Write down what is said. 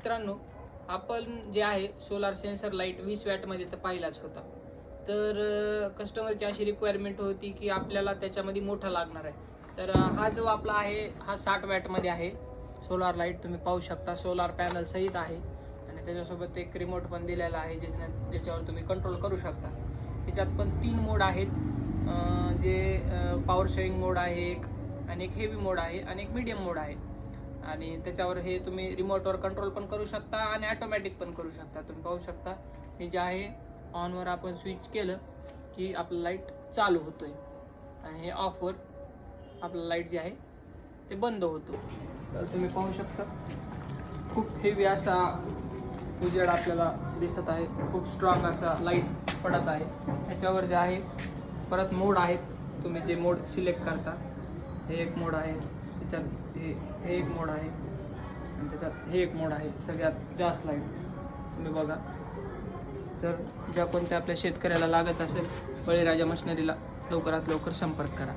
मित्रांनो, आपण जे आहे सोलार सेन्सर लाईट 20 वॅटमध्ये तर पाहिलाच होता. तर कस्टमरची अशी रिक्वायरमेंट होती की आपल्याला त्याच्यामध्ये मोठा लागणार आहे. तर हा जो आपला आहे हा 60 वॅटमध्ये आहे सोलार लाईट. तुम्ही पाहू शकता सोलार पॅनल सहित आहे आणि त्याच्यासोबत एक रिमोट पण दिलेला आहे ज्याच्यावर तुम्ही कंट्रोल करू शकता. त्याच्यात पण 3 मोड आहेत, जे पॉवर शेअरिंग मोड आहे एक, आणि एक हेवी मोड आहे आणि एक मीडियम मोड आहे. आणि त्याच्यावर हे तुम्ही रिमोटवर कंट्रोल पण करू शकता आणि ऑटोमॅटिक पण करू शकता. तुम्ही पाहू शकता हे जे आहे ऑनवर आपण स्विच केलं की आपलं लाईट चालू होतोय आणि हे ऑफवर आपलं लाईट जे आहे ते बंद होतो. तर तुम्ही पाहू शकता खूप हेवी असा उजेड आपल्याला दिसत आहे, खूप स्ट्रॉंग असा लाईट पडत आहे. ह्याच्यावर जे आहे परत मोड आहेत, तुम्ही जे मोड सिलेक्ट करता. हे एक मोड आहे, त्याच्यात हे एक मोड आहे आणि त्याच्यात हे एक मोड आहे. सगळ्यात जास्त लाईट तुम्ही बघा. तर ज्या कोणत्या आपल्या शेतकऱ्याला लागत असेल बळीराजा मशिनरीला लवकरात लवकर संपर्क करा.